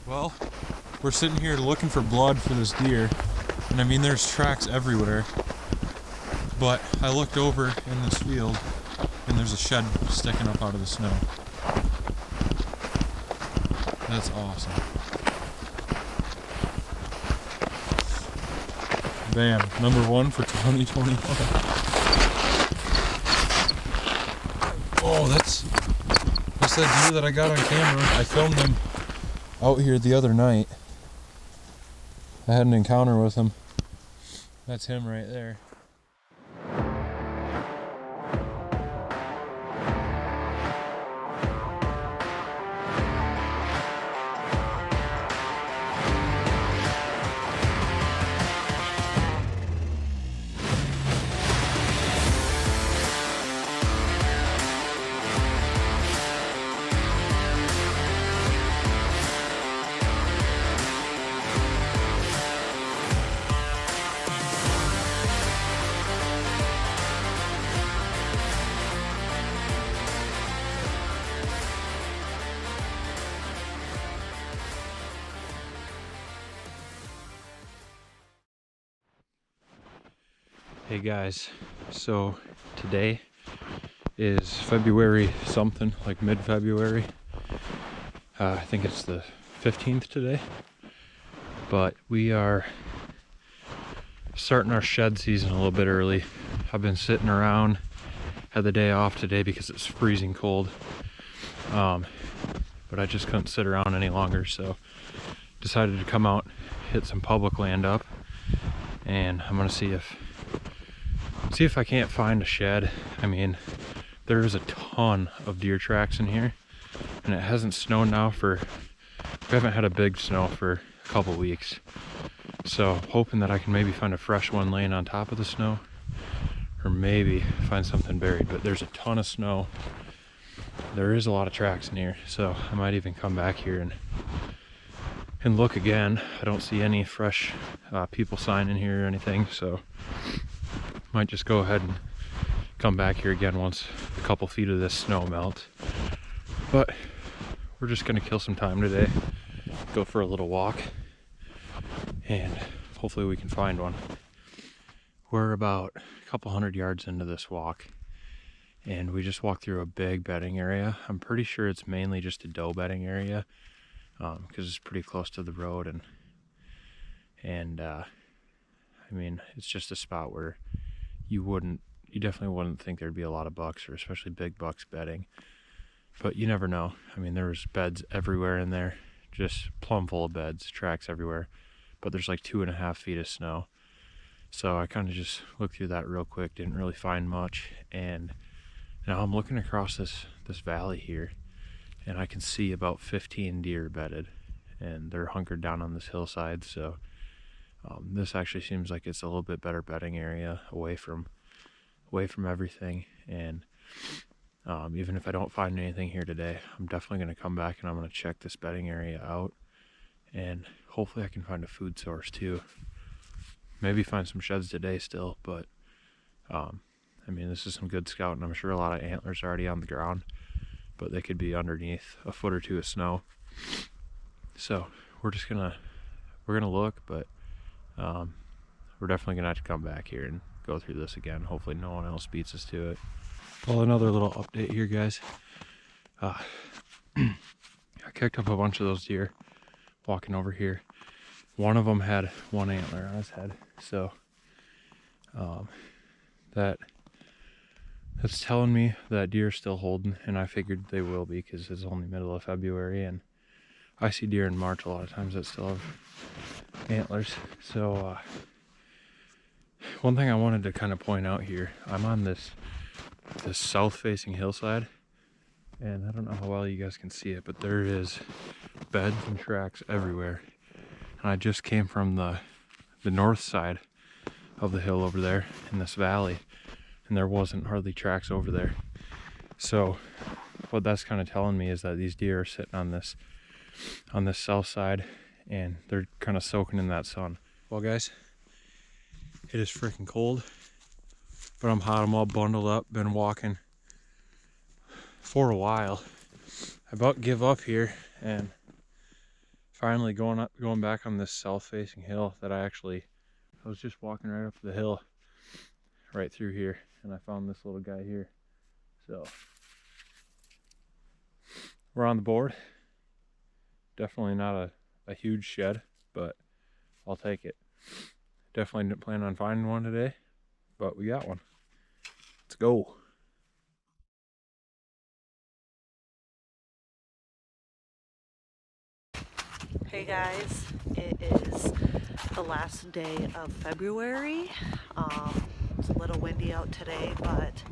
Well, we're sitting here looking for blood for this deer, and I mean there's tracks everywhere, but I looked over in this field and there's a shed sticking up out of the snow. That's awesome. Bam, number one for 2021. Oh, that's that deer that I got on camera. I filmed him out here the other night. I had an encounter with him. That's him right there. Hey guys, so today is February something, like mid-February. I think it's the 15th today, but we are starting our shed season a little bit early. I've been sitting around, had the day off today because it's freezing cold, but I just couldn't sit around any longer, so decided to come out, hit some public land up, and I'm gonna see if I can't find a shed. I mean, there is a ton of deer tracks in here, and it hasn't snowed now we haven't had a big snow for a couple weeks. So hoping that I can maybe find a fresh one laying on top of the snow, or maybe find something buried, but there's a ton of snow. There is a lot of tracks in here, so I might even come back here and look again. I don't see any fresh people sign in here or anything, so might just go ahead and come back here again once a couple feet of this snow melts. But we're just gonna kill some time today, go for a little walk, and hopefully we can find one. We're about a couple hundred yards into this walk, and we just walked through a big bedding area. I'm pretty sure it's mainly just a doe bedding area, because it's pretty close to the road, and I mean, it's just a spot where you definitely wouldn't think there'd be a lot of bucks, or especially big bucks bedding, but you never know. I mean, there's beds everywhere in there, just plumb full of beds, tracks everywhere, but there's like 2.5 feet of snow. So I kind of just looked through that real quick, didn't really find much, and now I'm looking across this valley here, and I can see about 15 deer bedded, and they're hunkered down on this hillside. So this actually seems like it's a little bit better bedding area, away from everything. And even if I don't find anything here today, I'm definitely going to come back and I'm going to check this bedding area out, and hopefully I can find a food source too. Maybe find some sheds today still, but I mean, this is some good scouting. I'm sure a lot of antlers are already on the ground, but they could be underneath a foot or two of snow. So we're gonna look, but we're definitely gonna have to come back here and go through this again. Hopefully no one else beats us to it. Well, another little update here, guys. I kicked up a bunch of those deer walking over here. One of them had one antler on his head, so that's telling me that deer are still holding, and I figured they will be because it's only middle of February, and I see deer in March a lot of times that still have antlers. So one thing I wanted to kind of point out here, I'm on this south facing hillside, and I don't know how well you guys can see it, but there is beds and tracks everywhere. And I just came from the north side of the hill over there in this valley, and there wasn't hardly tracks over there. So what that's kind of telling me is that these deer are sitting on this south side, and they're kind of soaking in that sun. Well guys, it is freaking cold, but I'm hot. I'm all bundled up, been walking for a while. I about give up here, and Finally going back on this south-facing hill that I was just walking right up the hill, right through here, and I found this little guy here. So we're on the board. Definitely not a huge shed, but I'll take it. Definitely didn't plan on finding one today, but we got one. Let's go. Hey guys, it is the last day of February. It's a little windy out today, but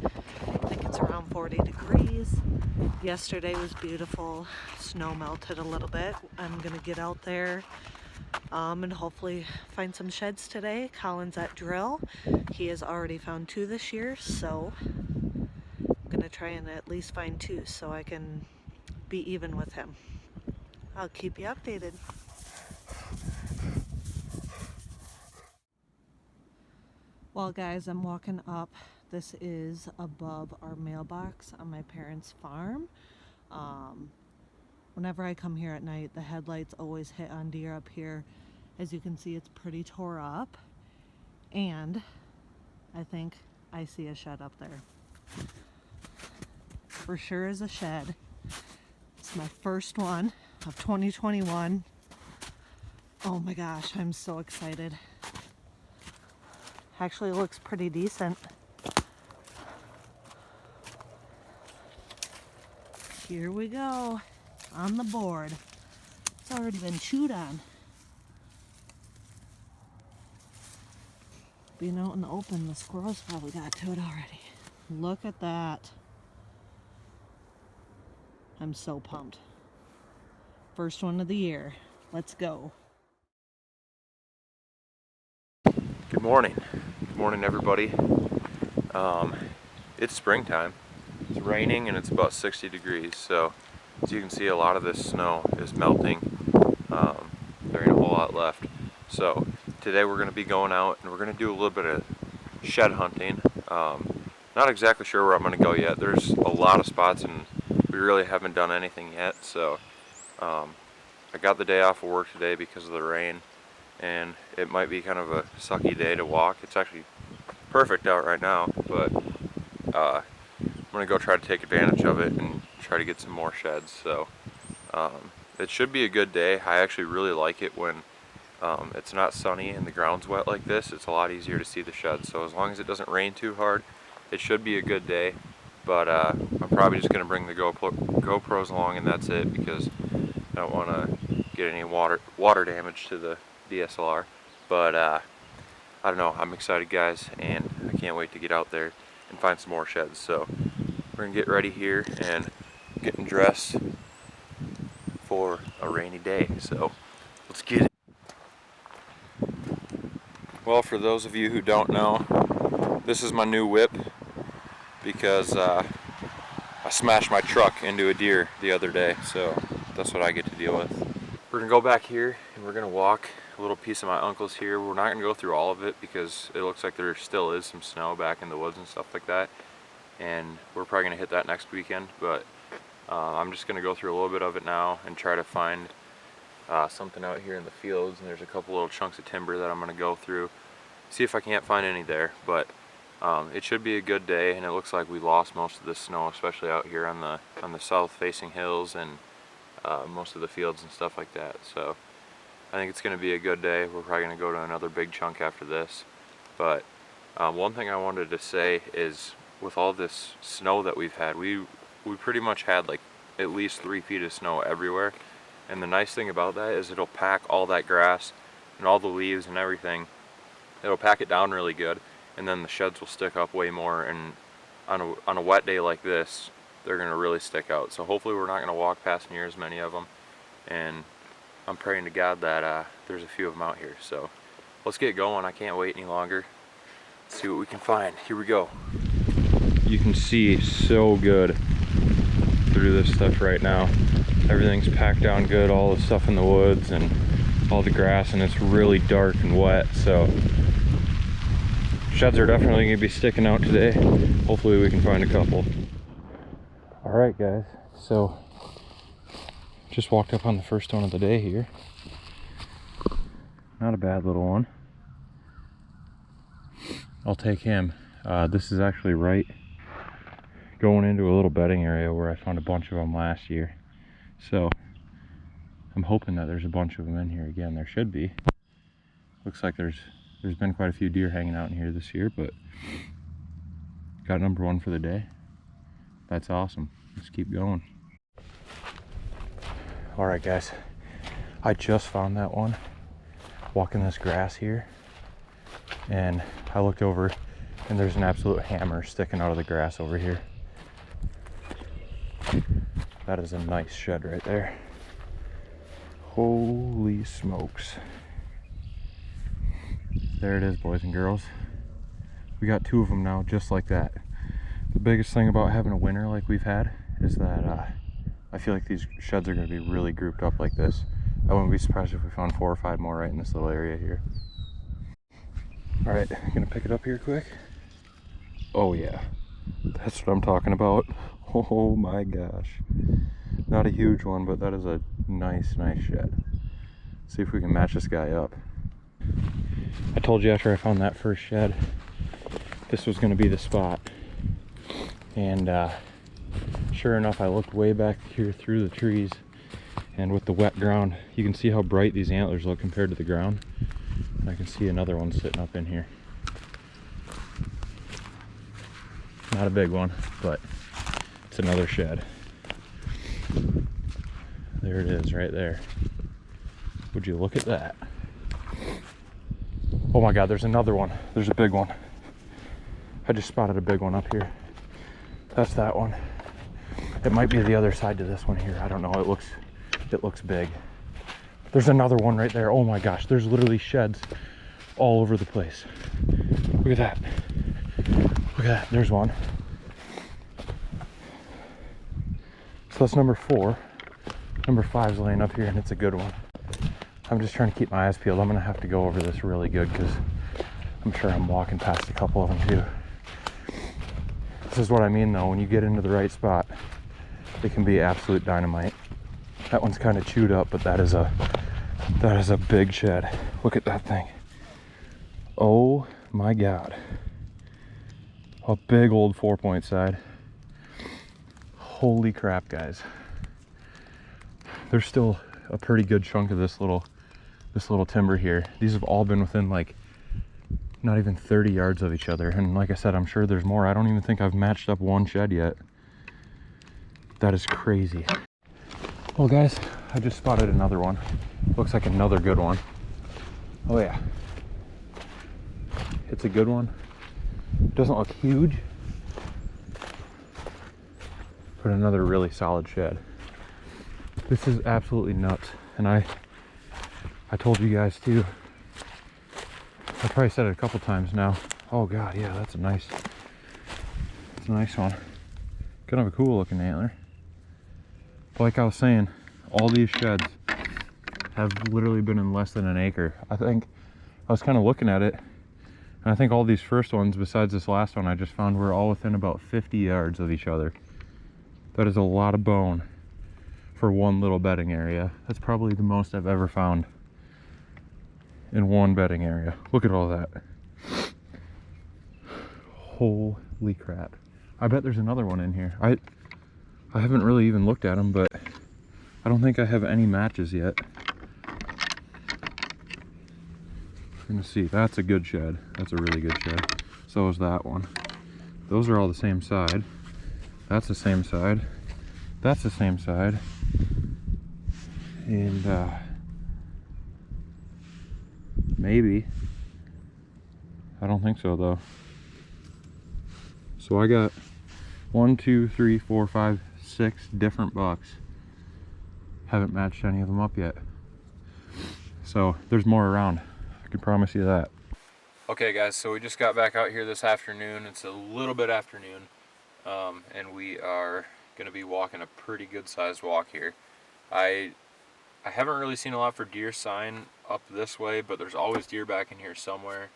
I think it's around 40 degrees. Yesterday was beautiful. Snow melted a little bit. I'm gonna get out there and hopefully find some sheds today. Collin's at drill. He has already found 2 this year, so I'm gonna try and at least find 2 so I can be even with him. I'll keep you updated. Well guys, I'm walking up. This is above our mailbox on my parents' farm. Whenever I come here at night, the headlights always hit on deer up here. As you can see, it's pretty tore up. And I think I see a shed up there. For sure is a shed. It's my first one of 2021. Oh my gosh, I'm so excited. Actually looks pretty decent. Here we go, on the board. It's already been chewed on. Being out in the open, the squirrels probably got to it already. Look at that. I'm so pumped. First one of the year. Let's go. Good morning. Good morning, everybody. It's springtime. It's raining and it's about 60 degrees, so as you can see, a lot of this snow is melting. There ain't a whole lot left. So today we're going to be going out and we're going to do a little bit of shed hunting. Not exactly sure where I'm going to go yet. There's a lot of spots and we really haven't done anything yet. So I got the day off of work today because of the rain, and it might be kind of a sucky day to walk. It's actually perfect out right now, but I'm going to go try to take advantage of it and try to get some more sheds. So it should be a good day. I actually really like it when it's not sunny and the ground's wet like this. It's a lot easier to see the sheds. So as long as it doesn't rain too hard, it should be a good day. But I'm probably just going to bring the GoPros along and that's it, because I don't want to get any water damage to the DSLR. But I don't know, I'm excited guys, and I can't wait to get out there and find some more sheds. So we're gonna get ready here and getting dressed for a rainy day, so let's get it. Well, for those of you who don't know, this is my new whip because I smashed my truck into a deer the other day, so that's what I get to deal with. We're gonna go back here and we're gonna walk a little piece of my uncle's here. We're not gonna go through all of it because it looks like there still is some snow back in the woods and stuff like that, and we're probably gonna hit that next weekend. But I'm just gonna go through a little bit of it now and try to find something out here in the fields. And there's a couple little chunks of timber that I'm gonna go through, see if I can't find any there. But it should be a good day, and it looks like we lost most of the snow, especially out here on the south-facing hills and most of the fields and stuff like that. So I think it's going to be a good day. We're probably going to go to another big chunk after this. But one thing I wanted to say is, with all this snow that we've had, we pretty much had like at least 3 feet of snow everywhere. And the nice thing about that is it'll pack all that grass and all the leaves and everything. It'll pack it down really good, and then the sheds will stick up way more. And on a wet day like this, they're going to really stick out. So hopefully we're not going to walk past near as many of them, and I'm praying to God that there's a few of them out here. So let's get going. I can't wait any longer. Let's see what we can find. Here we go. You can see so good through this stuff right now. Everything's packed down good, all the stuff in the woods and all the grass, and it's really dark and wet. So sheds are definitely going to be sticking out today. Hopefully we can find a couple. Alright guys, so Just walked up on the first one of the day here. Not a bad little one. I'll take him. This is actually right going into a little bedding area where I found a bunch of them last year. So I'm hoping that there's a bunch of them in here again. There should be. Looks like there's been quite a few deer hanging out in here this year, but got number one for the day. That's awesome. Let's keep going. All right, guys. I just found that one walking this grass here, and I looked over and there's an absolute hammer sticking out of the grass over here. That is a nice shed right there. Holy smokes. There it is, boys and girls. We got two of them now, just like that. The biggest thing about having a winter like we've had is that I feel like these sheds are going to be really grouped up like this. I wouldn't be surprised if we found 4 or 5 more right in this little area here. All right, gonna pick it up here quick. Oh yeah, that's what I'm talking about. Oh my gosh. Not a huge one, but that is a nice shed. See if we can match this guy up. I told you after I found that first shed, this was gonna be the spot. And sure enough, I looked way back here through the trees, and with the wet ground, you can see how bright these antlers look compared to the ground. And I can see another one sitting up in here. Not a big one, but it's another shed. There it is right there. Would you look at that? Oh my God, there's another one. There's a big one. I just spotted a big one up here. That's that one. It might be the other side to this one here. I don't know. It looks big. There's another one right there. Oh my gosh, there's literally sheds all over the place. Look at that. Look at that. There's one. So that's number 4. Number 5 is laying up here, and it's a good one. I'm just trying to keep my eyes peeled. I'm gonna have to go over this really good because I'm sure I'm walking past a couple of them too. This is what I mean though, when you get into the right spot, it can be absolute dynamite. That one's kind of chewed up, but that is a big shed. Look at that thing. Oh my God. A big old 4-point side. Holy crap, guys. There's still a pretty good chunk of this little timber here. These have all been within like not even 30 yards of each other. And like I said, I'm sure there's more. I don't even think I've matched up one shed yet. That is crazy. Well guys, I just spotted another one. Looks like another good one. Oh yeah. It's a good one. Doesn't look huge, but another really solid shed. This is absolutely nuts. And I told you guys too. I probably said it a couple times now. Oh God, yeah, that's a nice one. Kind of a cool looking antler. But like I was saying, all these sheds have literally been in less than an acre. I think I was kind of looking at it, and I think all these first ones, besides this last one I just found, were all within about 50 yards of each other. That is a lot of bone for one little bedding area. That's probably the most I've ever found in one bedding area. Look at all that. Holy crap. I bet there's another one in here. I haven't really even looked at them, but I don't think I have any matches yet. We're gonna see. That's a good shed. That's a really good shed. So is that one. Those are all the same side. That's the same side. That's the same side. And maybe. I don't think so though. So I got 1, 2, 3, 4, 5, 6 different bucks. Haven't matched any of them up yet. So there's more around. I can promise you that. Okay guys, so we just got back out here this afternoon. It's a little bit afternoon. And we are going to be walking a pretty good sized walk here. I haven't really seen a lot for deer sign up this way, but there's always deer back in here somewhere.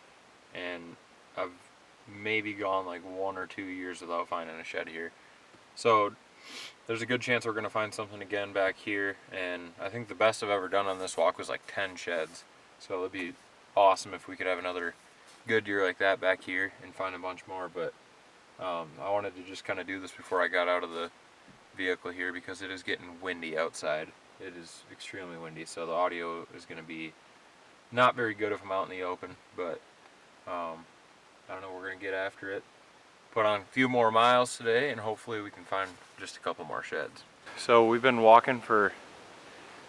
And I've maybe gone like 1 or 2 years without finding a shed here. So there's a good chance we're gonna find something again back here. And I think the best I've ever done on this walk was like 10 sheds. So it'd be awesome if we could have another good year like that back here and find a bunch more. But I wanted to just kind of do this before I got out of the vehicle here because it is getting windy outside. It is extremely windy, so the audio is going to be not very good if I'm out in the open, but I don't know, we're going to get after it, put on a few more miles today, and hopefully we can find just a couple more sheds. So we've been walking for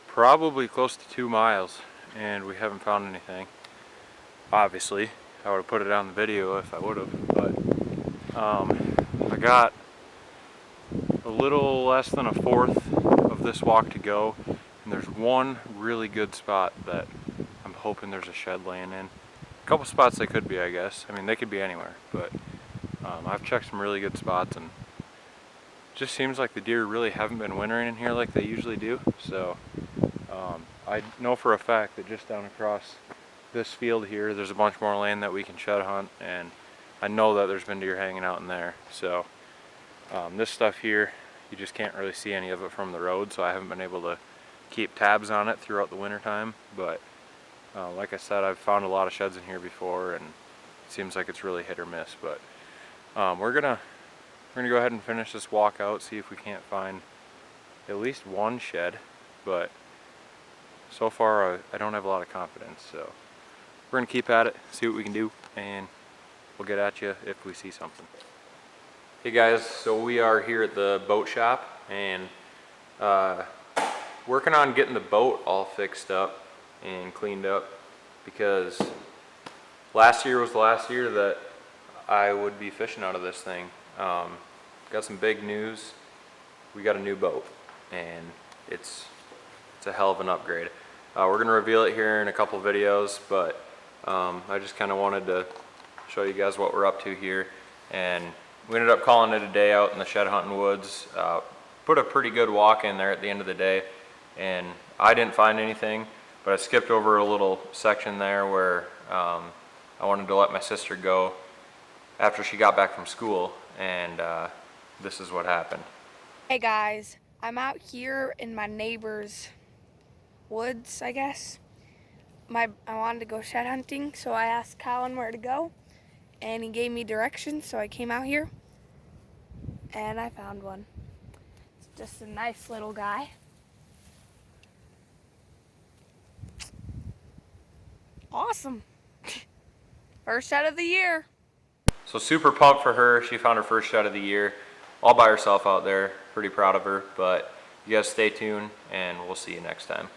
probably close to 2 miles and we haven't found anything. Obviously I would have put it on the video if I would have, but I got a little less than a fourth of this walk to go, and there's one really good spot that I'm hoping there's a shed laying in. A couple spots they could be, I guess. I mean, they could be anywhere, but I've checked some really good spots, and it just seems like the deer really haven't been wintering in here like they usually do. So I know for a fact that just down across this field here there's a bunch more land that we can shed hunt, and I know that there's been deer hanging out in there. So this stuff here, you just can't really see any of it from the road, so I haven't been able to keep tabs on it throughout the winter time. But like I said, I've found a lot of sheds in here before, and it seems like it's really hit or miss. But we're gonna go ahead and finish this walk out, see if we can't find at least one shed. But so far I don't have a lot of confidence, so we're gonna keep at it, see what we can do, and we'll get at you if we see something. Hey guys, so we are here at the boat shop and working on getting the boat all fixed up and cleaned up, because last year was the last year that I would be fishing out of this thing. Got some big news. We got a new boat, and it's a hell of an upgrade. We're gonna reveal it here in a couple videos, but I just kind of wanted to show you guys what we're up to here. And we ended up calling it a day out in the shed hunting woods. Put a pretty good walk in there at the end of the day, and I didn't find anything, but I skipped over a little section there where I wanted to let my sister go after she got back from school, and this is what happened. Hey guys, I'm out here in my neighbor's woods, I guess. I wanted to go shed hunting, so I asked Collin where to go, and he gave me directions, so I came out here, and I found one. It's just a nice little guy. Awesome. First shed of the year. So super pumped for her. She found her first shed of the year all by herself out there. Pretty proud of her, but you guys stay tuned and we'll see you next time.